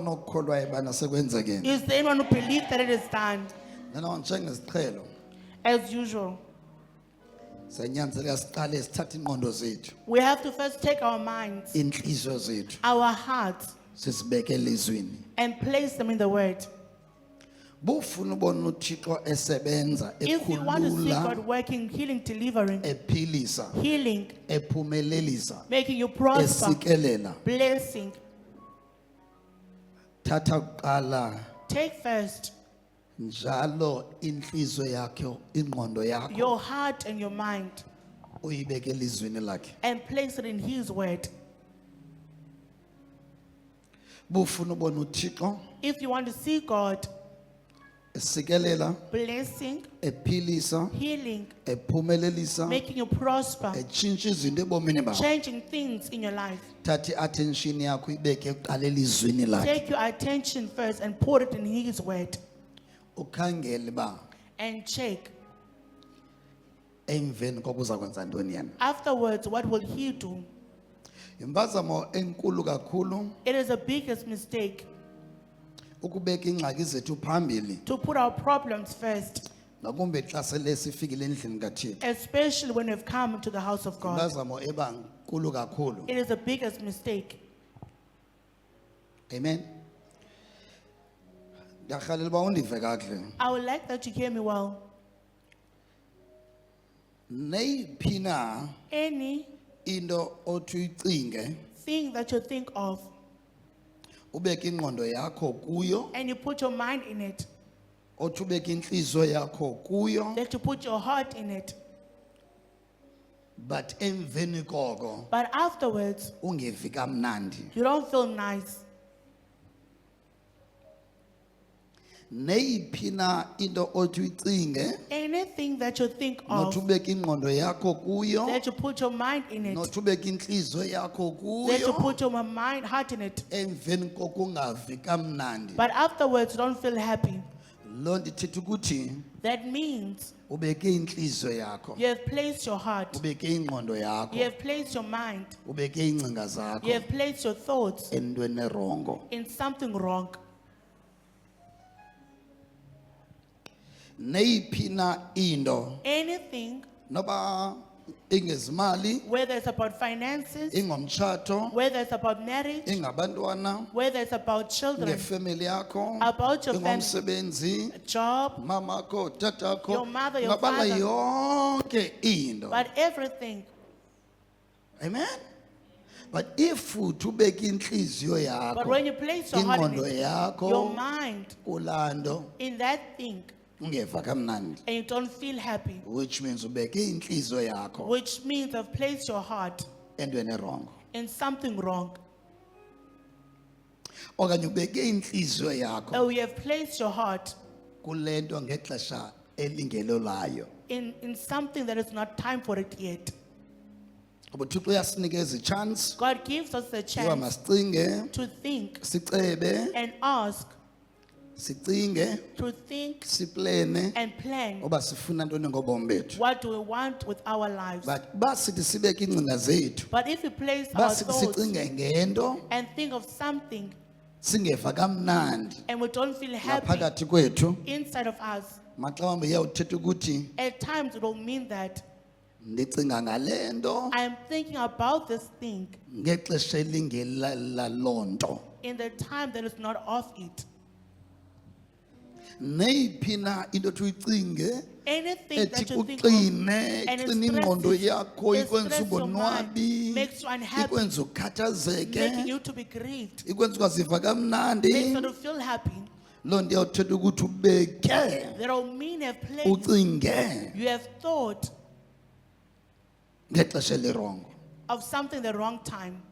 ukhona okukholwayo bana sekwenzekile? Is there anyone who believes that it is done? Nana njengesiqhelo As usual, senyanzeleka siqale sithathe ingqondo zethu, we have to first take our minds, inhliziyo zethu our hearts, sisibeke elizwini. and place them in the Word. Bufuna ubona uThixo esebenza If you want to see God ekhulula, working, healing, delivering, ephilisa, healing, ephumelelisa, making you prosper, esikelela, blessing, thatha kuqala take first njalo inhliziyo yakho, ingqondo yakho your heart and your mind uyibeke elizwini lakhe. and place it in His Word. Bufuna ubona uThixo If you want to see God esikelela, blessing, ephilisa, healing, ephumelelisa, making you prosper, etshintsha izinto ebomini bakho, changing things in your life, thatha i-attention yakho ibeke kuqala elizwini lakhe. take your attention first and put it in His Word Ukhangele ba and check. emveni kokuza kwenza ntoni yena. Afterwards, what will He do? Impazamo enkulu kakhulu It is the biggest mistake ukubeka ingxaki zethu phambili, to put our problems first, ngakumbe xa sele sifikile endlini kaThixo. especially when we've come to the house of God. Impazamo eba nkulu kakhulu. It is the biggest mistake. Amen. Ndiyarhalela uba undive kakuhle. I would like that you hear me well. Neyiphi na Anything into othi uyicinge that you think of ubeke ingqondo yakho kuyo, and you put your mind in it, othi ubeke inhliziyo yakho kuyo, that you put your heart in it, but emveni koko but afterwards ungevi kamnandi. you don't feel nice. Neyiphi na into othi uyicinge Anything that you think nothi of, ubeke ingqondo yakho kuyo, that you put your mind in it, nothi ubeke inhliziyo yakho that you kuyo, put your mind, heart in it, emveni koko ungavi kamnandi. but afterwards you don't feel happy. Loo nto ithetha ukuthi That means ubeke inhliziyo yakho, you have placed your heart, ubeke ingqondo yakho, you have placed your mind, ubeke ingcinga zakho you have placed your thoughts entweni erongo. in something wrong. Neyiphi na into Anything, noba ingezimali, whether it's about finances, ingomtshato, whether it's about marriage, ingabantwana, whether it's about children, ngefamily yakho, about your family, ingomsebenzi, a job, mamako, tatakho, Your mother, your ngabala father. yonke into. but everything. Amen. But if uthi ubeke inhliziyo But yakho, when you place your heart in ingqondo it, your yakho mind kulando in that thing, ungeva kamnandi, and you don't feel happy, which means ubeke inhliziyo yakho which means you've placed your heart entweni erongo, in something wrong. okanye ubeke inhliziyo yakho Or you have placed your heart kulento ngexesha elingelo layo. in something that is not time for it yet. Ngoba uThixo uyasinikeza ichance God gives us the yoba chance masicinge, to think sicebe, and ask, sicinge, to think siplene and plan. oba sifuna ntoni ngobomi bethu. What do we want with our lives? But basithi sibeke ingcinga zethu, But if we place our basithi thoughts sicinge ngento and think of something singeva kamnandi and we don't feel happy ngaphakathi kwethu, inside of us, maxa wambi iyawuthetha ukuthi at times it will mean that ndicinga ngale nto I am thinking about this thing ngexesha elingelaloo nto. in the time that is not of it. Neyiphi na into othi uyicinge Anything ethi that you think of kuqine, and it ixine ingqondo stresses- yakho, it ikwenza stresses your ungonwabi, mind, makes you unhappy, ikwenza ukhathazeke, making you to be grieved, ikwenza ungaziva makes kamnandi. you to feel happy. Loo nto iyawuthetha ukuthi ubeke, That will mean you have placed, ucinge you have thought ngexesha elirongo. of something the wrong time.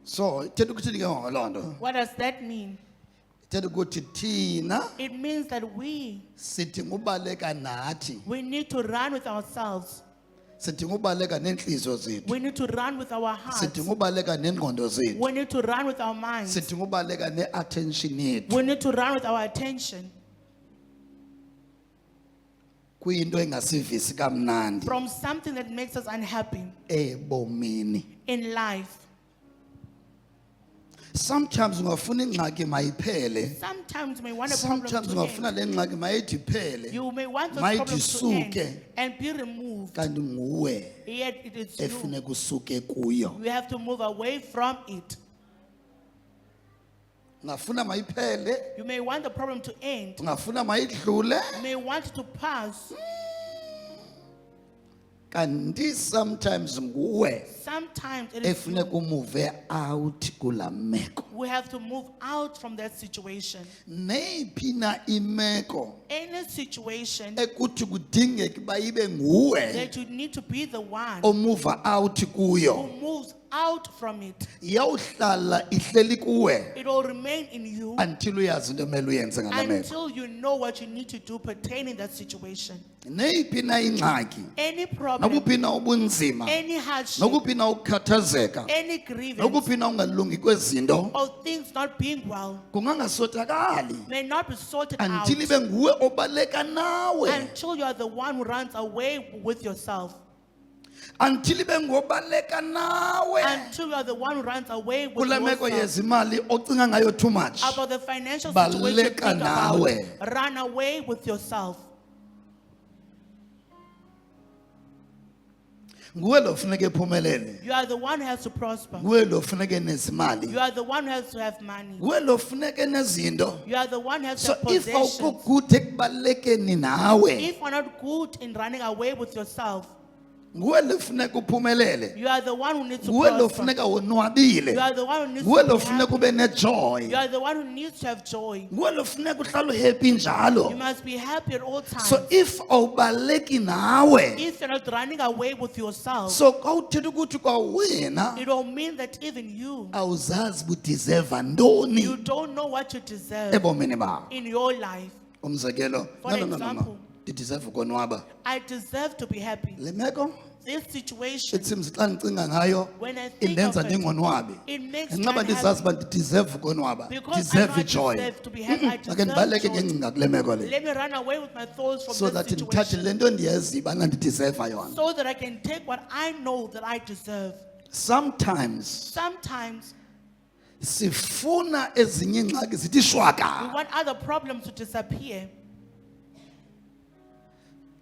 So ithetha ukuthi ke ngoloo nto, What does that mean? ithetha ukuthi thina It means that we sidinga ubaleka nathi, need to run with ourselves. sidinga ubaleka neentliziyo zethu, We need to run with our hearts. sidinga ubaleka neengqondo zethu, We need to run with our minds. sidinga ubaleka ne-attention yethu. We need to run with our attention. kuyinto engasivisi kamnandi from something that makes us unhappy ebomini. in life. Sometimes ungafuna ingxaki mayiphele. Sometimes you may want a problem Sometimes to ungafuna end. le ngxaki mayithi iphele. You may want those Mayithi problems to end isuke. and be removed. Kanti nguwe Yet it is you. efuneka usuke kuyo. You have to move away from it. Ungafuna mayiphele, You may want the problem to end. ungafuna mayidlule. You may want it to pass. Kanti sometimes nguwe Sometimes it is efuneka you. umuve out kula meko. We have to move out from that situation. Neyiphi na imeko Any situation ekuthi kudingeka uba ibe nguwe that you need to be the one omuva out who kuyo, moves out from it. iyawuhlala ihleli kuwe It will remain in you until uyazi into emele uyenze ngala meko. until you know what you need to do pertaining that situation. Neyiphi na ingxaki, Any problem, nokuphi na ubunzima, any hardship, nokuphi na ukukhathazeka, any grievance, nokuphi na ungalungi kwezinto, or things not being well kungangasothakali may not be sorted out until ibe nguwe obaleka nawe, until you are the one who runs away with yourself. until ibe ngobaleka nawe Until you are the one who runs away with kule meko yourself. yezimali ocinga ngayo too much. About the financial situation, Baleka think about. nawe. Run away with yourself. Nguwe lo funeka ephumelele, You are the one who has to prosper. nguwe lo funeka enezimali, You are the one who has to have money. nguwe lo funeka enezinto. You are the one who has to So have if possessions. awukho good ekubalekeni nawe, If you're not good in running away with yourself, nguwe lo funeka uphumelele, you are the one who needs to nguwe lo prosper. funeka wonwabile, You are the one who needs nguwe to lo be funeka happy. ube nejoy, You are the one who needs to have joy. nguwe lo funeka uhlale happy You njalo. must be happy at all times. So if awubaleki nawe, If you're not running away with yourself, so kawuthetha ukuthi kwawena it will mean that even you, awuzazi budeserva you ntoni don't know what you deserve ebomini bakho. in your life. Umzekelo, For example, ndideserve ukonwaba. I deserve to be happy. Le meko This situation, it seems xa ndicinga ngayo when I think of indenza it, ndingonwabi. it makes me Nxaba ndizazi unhappy. uba ndideserve ukonwaba, Because I deserve know I ijoy. deserve to be happy. I Ake deserve ndibaleke joy. ngengcinga kule meko le, Let me run away with my thoughts from so this that ndithathe situation, le nto ndiyaziyo ubana ndideserva yona. so that I can take what I know that I deserve. Sometimes Sometimes sifuna ezinye ingxaki zithi we shwaka, want other problems to disappear,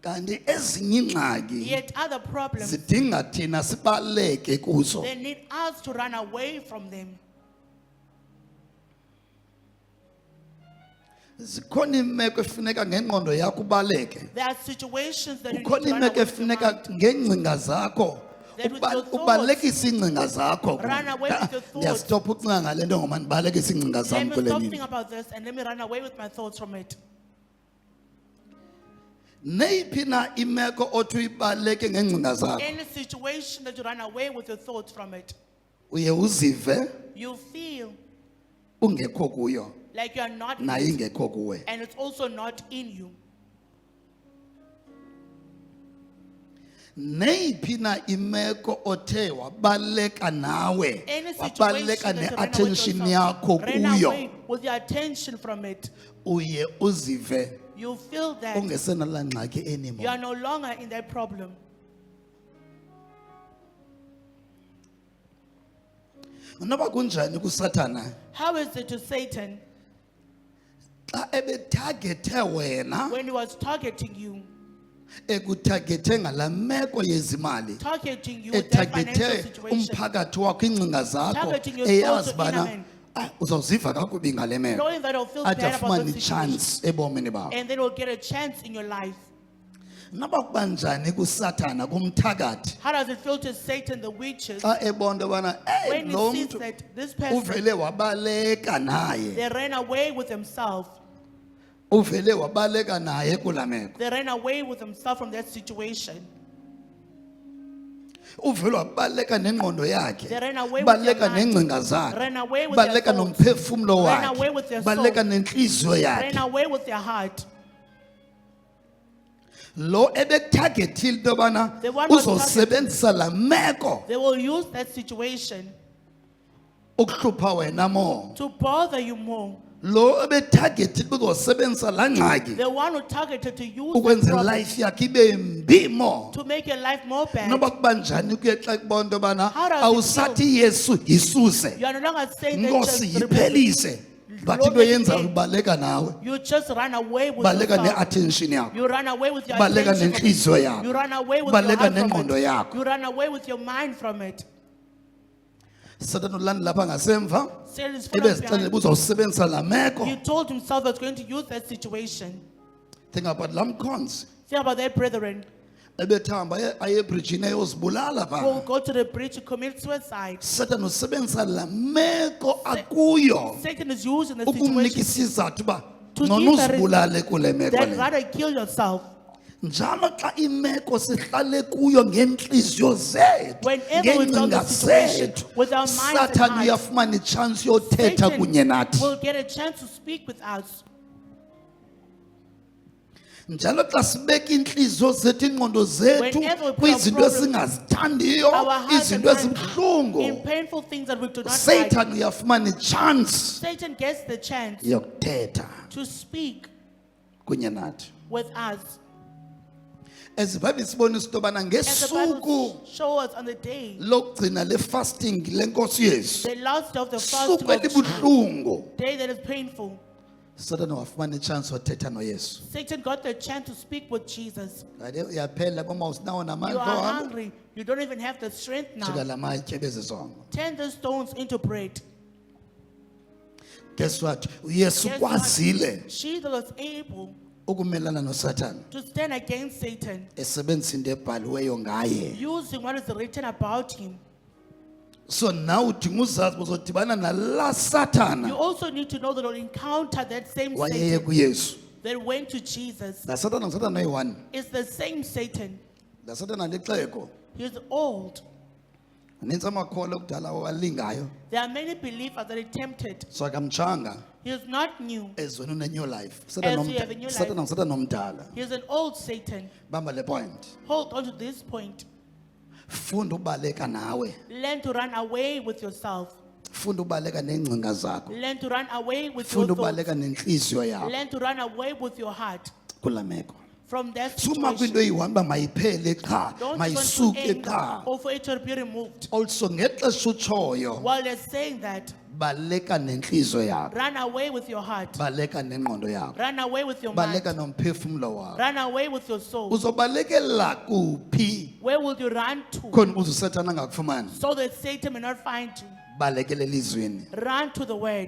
kanti ezinye ingxaki yet other problems, zidinga thina sibaleke kuzo. they need us to run away from them. Zikhona imeko efuneka ngengqondo yakho ubaleke, There are situations that you need to ukhona run imeko away with your efuneka mind. ngengcinga zakho That with your thoughts, ubalekise iingcinga zakho. run away with your thoughts. Ndiyastopha ucinga ngale nto ngoba ndibalekise iingcinga Let zam me kule stop mini. thinking about this and let me run away with my thoughts from it. Neyiphi na imeko othi uyibaleke ngengcinga zakho, Any situation that you run away with your thoughts from it, uye uzive you feel ungekho kuyo like you are not in naye it, ingekho kuwe. and it's also not in you. Neyiphi na imeko othe wabaleka nawe, Any wabaleka situation that you run away with ne-attention yourself, yakho run kuyo, away with your attention from it, uye uzive you feel that ungesenala ngxaki you anymore. are no longer in that problem. Noba kunjani kuSathana How is it to Satan xa ebetargethe wena, when he was targeting you, ekutargethe ngala meko yezimali, targeting you with that financial etargethe situation, umphakathi wakho, iingcinga zakho, targeting your eyazi thoughts, your bana inner man, uzawuziva kakubi ngale meko, knowing that he'll feel ade bad about afumane the situation, ichance ebomini bakho. and then he'll get a chance in your life. Noba kuba njani kuSathana kumthakathi How does it feel to Satan, the witches, xa ebona ubana when lo he sees mntu that this person, uvele wabaleka naye, they ran away with himself, uvele wabaleka naye kula meko, they ran away with himself from that situation, uvele wabaleka nengqondo yakhe, they ran away with their baleka mind, nengcinga zakhe, ran away with their baleka thoughts, nomphefumlo ran away with wakhe, their baleka soul, nenhliziyo ran yakhe. away with their heart. Lo ebetargethile into yobana The one who was uzosebenzisa la meko They will use that situation ukuhlupha wena more, to bother you more, lo ebetargeted ukuzosebenzisa la ngxaki The one who targeted to use the ukwenza problem life yakhe ibe mbi more. to make your life more bad. Noba kubanjani kuye xa kubona into yobana How does it awusathi Yesu yisuse. You are no longer saying that Nkosi just remove it. yiphelise. But into yenza ubaleka nawe. You just run away with Baleka yourself. ne-attention yakho. You run away with your Baleka attention. nenhliziyo You yakho. run away with your Baleka heart from nengqondo it. yakho. You run away with your mind from it. Satan ulanda lapha ngasemva. Satan is following Ebezixelela behind. uzawusebenzisa la meko. He told himself he was going to use that situation. Think about laa mkhonzi. Think about that, brethren. Ebethamba aye ebridgini ayozibulala Who phaa. will go to the bridge to commit suicide. Satan usebenzisa la meko akuyo Satan is using the ukumnika situation isizathu uba to ngcono give the uzibulale kule meko that le. rather kill yourself. Njalo xa imeko sihlale kuyo ngeentliziyo zethu, Whenever we've done ngeengcinga the situation zethu, with our minds and Satan hearts, uyafumana itshansi yothetha kunye Satan nathi. will get a chance to speak with us. Njalo xa sibeka iintliziyo zethu, iingqondo zethu Whenever we put kwizinto our problems, esingazithandiyo, our hearts and izinto minds in ezibuhlungu, painful things that we do not like, Satan uyafumana itshansi Satan gets the chance yokuthetha to speak kunye nathi. with us. As iBhayibhile sibonisa into yobana And the ngesuku Bible shows us on the day, lokugcina le fasting lenkosi yesu, the last day of the suku fasting of Jesus, elibuhlungu, day that is painful, Satan wafumana itshansi yothetha noyesu. Satan got the chance to speak with Jesus. Kade uyaphela uma usinawo You namandla are ohamba hungry. You don't even have the strength jika now. la matye bezizongo. Turn the stones into bread. Guess what? uyesu Guess what? kwazile Jesus was able ukumelana noSatan to stand against Satan esebenzisa into ebhaliweyo ngaye. using what is written about him. So now udinga uzazi uzodibana nala You Satana also need to know that you'll encounter that same wayeye Satan kuyesu. that went to Jesus. La Satana nguSatana oyi-1. It's the same Satan. La Satana lixeko. He's old. Manintsi amakholwa okudala awalingayo. There are many believers that are tempted. So akamtshanga He is not new. as wena une-new life. As you have a new life. Satana nguSatana omdala. He is an old Satan. Bamba le point. Hold on to this point. Funda ubaleka nawe. Learn to run away with yourself. Funda ubaleka neengcinga zakho. Learn to run away with your Funda thoughts. ubaleka nenhliziyo yakho Learn to run away with your heart kula meko. from that Suma kwinto situation. eyi-1 uba mayiphele qha, Don't want to mayisuke end qha. or for it to be removed. Also ngexesha utshoyo, While they're saying that, baleka nenhliziyo yakho. run away with your heart. Baleka nengqondo yakho. Run away with your mind. Baleka nomphefumlo wakho. Run away with your soul. Uzobalekela kuphi Where will you run to khona ukuze uSathane angakufumani? so that Satan may not find you? Balekele elizweni. Run to the word.